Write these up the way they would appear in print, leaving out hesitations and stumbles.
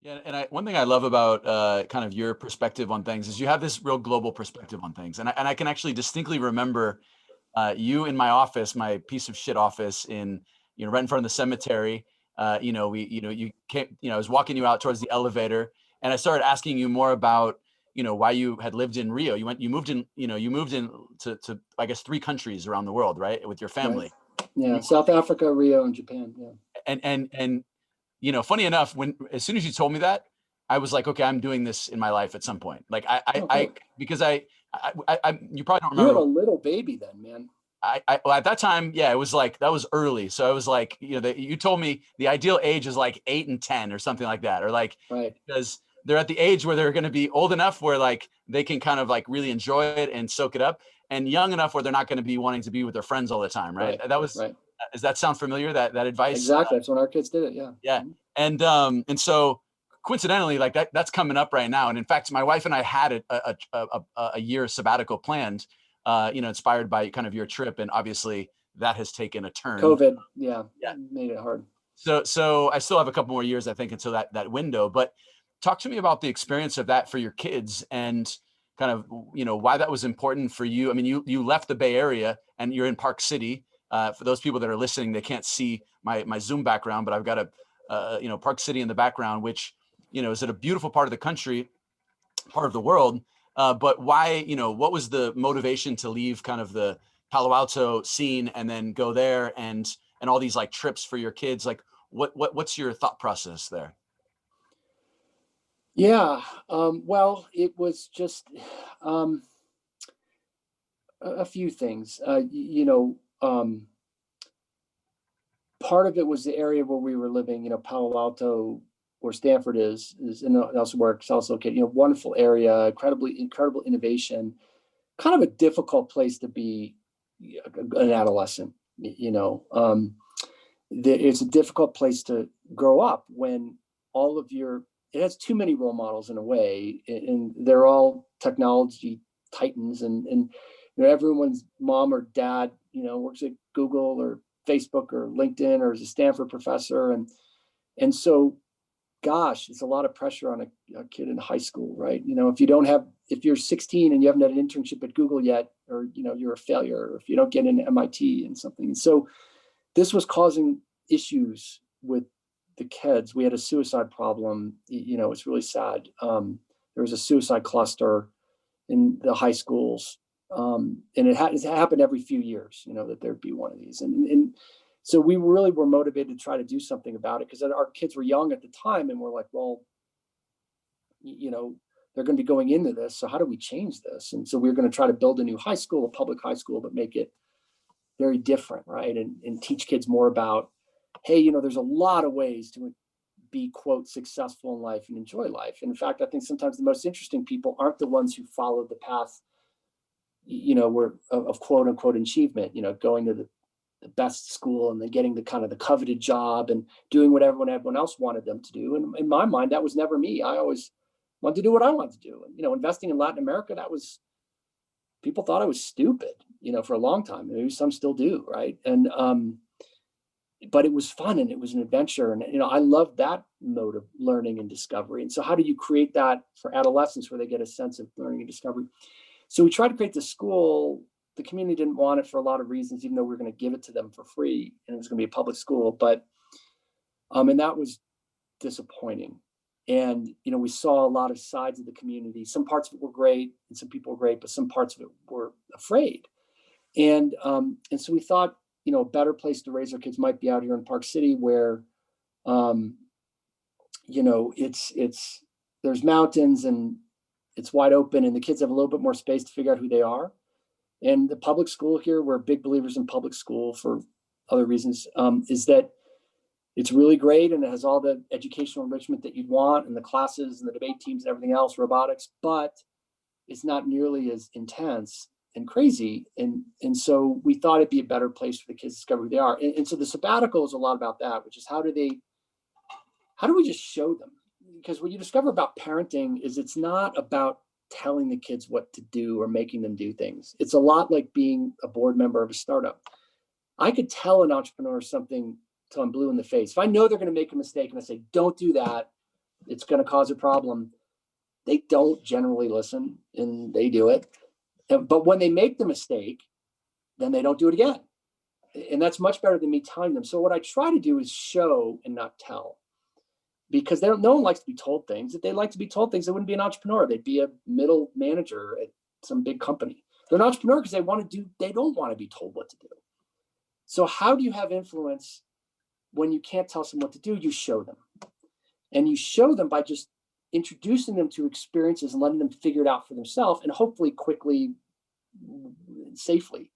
Yeah, and one thing I love about kind of your perspective on things is you have this real global perspective on things, and I can actually distinctly remember you in my office, my piece of shit office in right in front of the cemetery. You came, I was walking you out towards the elevator, and I started asking you more about why you had lived in Rio. You moved in to I guess 3 countries around the world, right, with your Right. family. And Yeah. South Africa, Rio, and Japan. Yeah. and funny enough, when as soon as you told me that, I was like, okay, I'm doing this in my life at some point. Like Oh, good. because you probably don't You were remember. a little baby then, man. Well, at that time, yeah, it was like that was early. So I was like, you told me the ideal age is like 8 and 10 or something like that, or like Right. because they're at the age where they're going to be old enough where like they can kind of like really enjoy it and soak it up, and young enough where they're not going to be wanting to be with their friends all the time, right? Right. That was. Right. Does that sound familiar? That advice? Exactly. That's when our kids did it. Yeah. Yeah. Mhm. And so coincidentally, like that's coming up right now. And in fact, my wife and I had a year sabbatical planned, inspired by kind of your trip. And obviously that has taken a turn. COVID. Yeah. Yeah. Made it hard. So I still have a couple more years, I think, until that window. But talk to me about the experience of that for your kids and kind of, why that was important for you. I mean, you left the Bay Area and you're in Park City. For those people that are listening, they can't see my Zoom background, but I've got Park City in the background, which, is at a beautiful part of the country, part of the world. But why, what was the motivation to leave kind of the Palo Alto scene and then go there and all these like trips for your kids? Like what's your thought process there? Yeah. Well, it was just um, a few things. Part of it was the area where we were living. Palo Alto, where Stanford is, and also where Excel's located. Wonderful area, incredible innovation. Kind of a difficult place to be an adolescent. It's a difficult place to grow up when all of your it has too many role models in a way, and they're all technology titans, and everyone's mom or dad works at Google or Facebook or LinkedIn or is a Stanford professor, and so gosh, it's a lot of pressure on a kid in high school, right? If you're 16 and you haven't had an internship at Google yet, or you're a failure, or if you don't get into MIT and something. And so this was causing issues with the kids. We had a suicide problem. It's really sad. There was a suicide cluster in the high schools, and it happened every few years. That there'd be one of these, and so we really were motivated to try to do something about it because our kids were young at the time, and we're like, well, they're going to be going into this, so how do we change this? And so we we're going to try to build a new high school, a public high school, but make it very different, right? And teach kids more about, hey, there's a lot of ways to be, quote, successful in life and enjoy life. And in fact, I think sometimes the most interesting people aren't the ones who follow the path, where of quote unquote achievement, going to the best school and then getting the kind of the coveted job and doing what everyone else wanted them to do. And in my mind, that was never me. I always wanted to do what I wanted to do. And, investing in Latin America, people thought I was stupid, for a long time. Maybe some still do, right? And but it was fun and it was an adventure, and I loved that mode of learning and discovery. And so, how do you create that for adolescents where they get a sense of learning and discovery? So we tried to create the school. The community didn't want it for a lot of reasons, even though we were going to give it to them for free and it was going to be a public school. But and that was disappointing. And we saw a lot of sides of the community. Some parts of it were great and some people were great, but some parts of it were afraid. And so we thought, a better place to raise our kids might be out here in Park City, where it's there's mountains and it's wide open, and the kids have a little bit more space to figure out who they are. And the public school here, we're big believers in public school for other reasons, is that it's really great and it has all the educational enrichment that you'd want, and the classes and the debate teams and everything else, robotics, but it's not nearly as intense and crazy. And so we thought it'd be a better place for the kids to discover who they are. And so the sabbatical is a lot about that, which is how do we just show them? Because what you discover about parenting is it's not about telling the kids what to do or making them do things. It's a lot like being a board member of a startup. I could tell an entrepreneur something till I'm blue in the face. If I know they're going to make a mistake and I say, don't do that, It's going to cause a problem. They don't generally listen, and they do it. But when they make the mistake, then they don't do it again. And that's much better than me telling them. So what I try to do is show and not tell, because no one likes to be told things. If they like to be told things, they wouldn't be an entrepreneur. They'd be a middle manager at some big company. They're an entrepreneur because they don't want to be told what to do. So how do you have influence when you can't tell someone what to do? You show them. And you show them by just introducing them to experiences and letting them figure it out for themselves, and hopefully quickly, safely.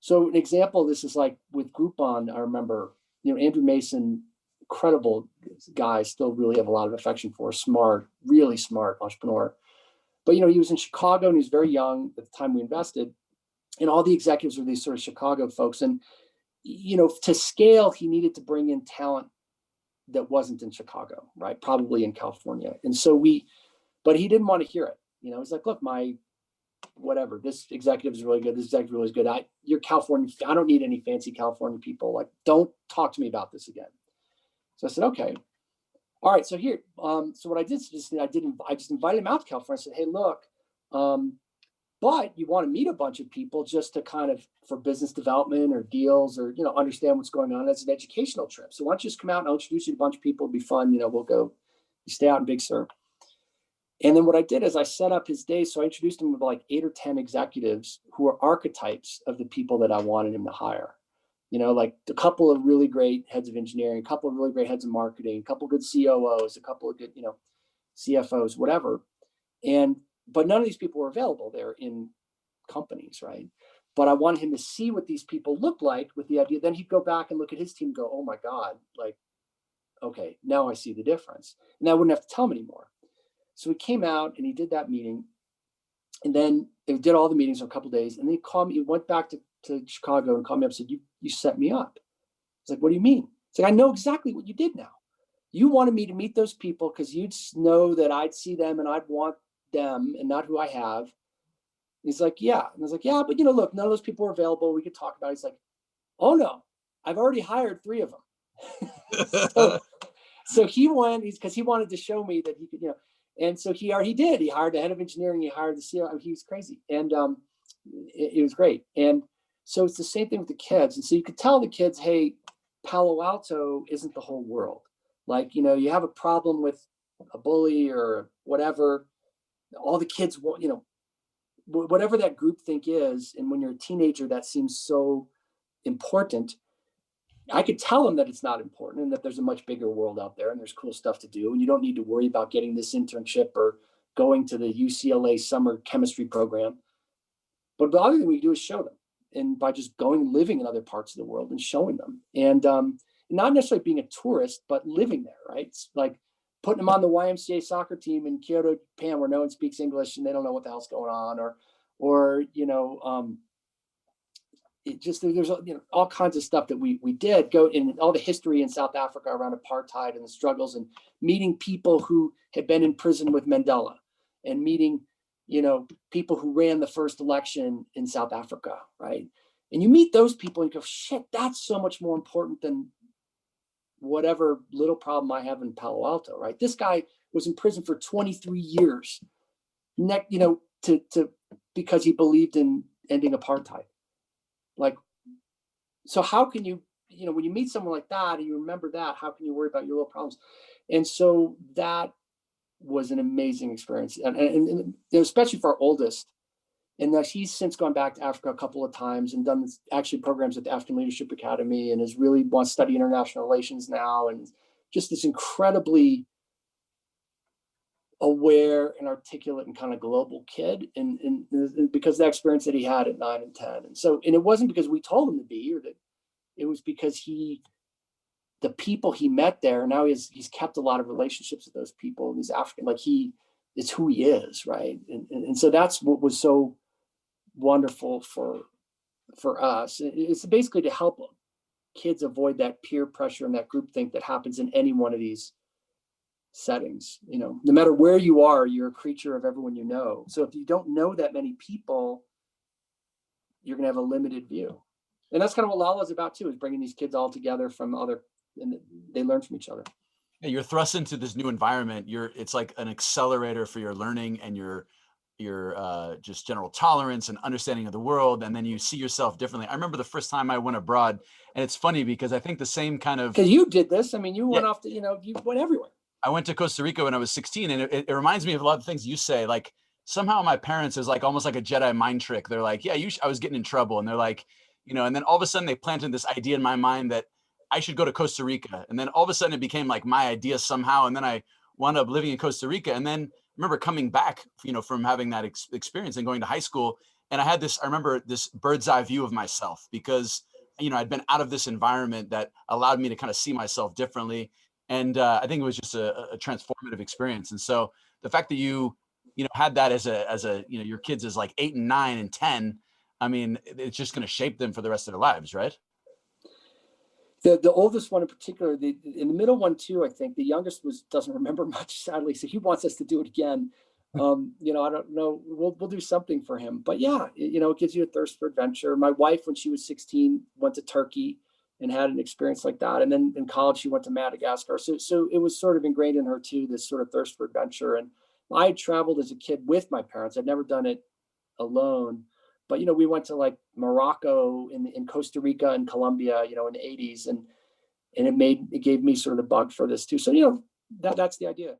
So an example of this is like with Groupon. I remember, Andrew Mason, incredible guy, still really have a lot of affection for, smart, really smart entrepreneur. But, he was in Chicago and he was very young at the time we invested, and all the executives were these sort of Chicago folks. And, to scale, he needed to bring in talent that wasn't in Chicago, right? Probably in California. And so but he didn't want to hear it. He's like, look, whatever, this executive is really good. This executive is really good. You're California. I don't need any fancy California people. Like, don't talk to me about this again. So I said, okay. All right. So here, so what I did, I just invited him out to California. I said, hey, look, but you want to meet a bunch of people just to kind of, for business development or deals or, understand what's going on as an educational trip. So why don't you just come out and I'll introduce you to a bunch of people. It'll be fun. We'll go, you stay out in Big Sur. And then what I did is I set up his day. So I introduced him with like 8 or 10 executives who are archetypes of the people that I wanted him to hire. Like a couple of really great heads of engineering, a couple of really great heads of marketing, a couple of good COOs, a couple of good, CFOs, whatever. But none of these people were available. They're in companies, right? But I wanted him to see what these people look like with the idea. Then he'd go back and look at his team and go, oh my God, like, okay, now I see the difference. And I wouldn't have to tell him anymore. So he came out and he did that meeting. And then they did all the meetings for a couple of days. And then he called me, he went back to Chicago and called me up and said, you set me up. I was like, what do you mean? It's like, I know exactly what you did now. You wanted me to meet those people because you'd know that I'd see them and I'd want them and not who I have. He's like, yeah. And I was like, yeah, but look, none of those people are available. We could talk about it. He's like, oh no, I've already hired 3 of them. so he went, because he wanted to show me that he could, and so he did. He hired the head of engineering. He hired the CEO. He was crazy. And it was great. And so it's the same thing with the kids. And so you could tell the kids, hey, Palo Alto isn't the whole world. Like, you have a problem with a bully or whatever, all the kids want, whatever that group think is. And when you're a teenager, that seems so important. I could tell them that it's not important and that there's a much bigger world out there and there's cool stuff to do. And you don't need to worry about getting this internship or going to the UCLA summer chemistry program. But the other thing we do is show them. And by just going, living in other parts of the world and showing them. And not necessarily being a tourist, but living there, right? It's like putting them on the YMCA soccer team in Kyoto, Japan, where no one speaks English and they don't know what the hell's going on, or it just, there's all kinds of stuff that we did go in, all the history in South Africa around apartheid and the struggles, and meeting people who had been in prison with Mandela, and meeting people who ran the first election in South Africa, right? And you meet those people and you go, shit, that's so much more important than whatever little problem I have in Palo Alto, right? This guy was in prison for 23 years, because he believed in ending apartheid. Like, so how can you, when you meet someone like that and you remember that, how can you worry about your little problems? And so that was an amazing experience, and especially for our oldest. And that he's since gone back to Africa a couple of times and done actually programs at the African Leadership Academy, and wants to study international relations now, and just this incredibly aware and articulate and kind of global kid, and because of the experience that he had at 9 and 10. And so, and it wasn't because we told him to be, or that it was because the people he met there, now he's kept a lot of relationships with those people, and he's African, like it's who he is, right? And so that's what was so wonderful for us. It's basically to help kids avoid that peer pressure and that groupthink that happens in any one of these settings. No matter where you are, you're a creature of everyone you know. So if you don't know that many people, you're going to have a limited view. And that's kind of what Lala is about too, is bringing these kids all together from and they learn from each other. Yeah, you're thrust into this new environment. It's like an accelerator for your learning and your just general tolerance and understanding of the world. And then you see yourself differently. I remember the first time I went abroad, and it's funny because I think the same kind of, Because you did this. I mean, you yeah, went off to, you went everywhere. I went to Costa Rica when I was 16, and it reminds me of a lot of things you say. Like somehow my parents is like almost like a Jedi mind trick. They're like, yeah, I was getting in trouble, and they're like, and then all of a sudden they planted this idea in my mind that I should go to Costa Rica, and then all of a sudden it became like my idea somehow, and then I wound up living in Costa Rica, and then I remember coming back, from having that experience and going to high school, and I remember this bird's eye view of myself because I'd been out of this environment that allowed me to kind of see myself differently, and I think it was just a transformative experience. And so the fact that you had that as a your kids is like 8 and 9 and 10. I mean, it's just going to shape them for the rest of their lives, right? The oldest one in particular, in the middle one too, I think the youngest doesn't remember much, sadly. So he wants us to do it again. I don't know. We'll do something for him, but yeah, it gives you a thirst for adventure. My wife, when she was 16, went to Turkey and had an experience like that. And then in college, she went to Madagascar. So it was sort of ingrained in her too, this sort of thirst for adventure. And I had traveled as a kid with my parents. I'd never done it alone. But we went to like Morocco, in Costa Rica and Colombia, in the 80s, and it gave me sort of the bug for this too. So that's the idea.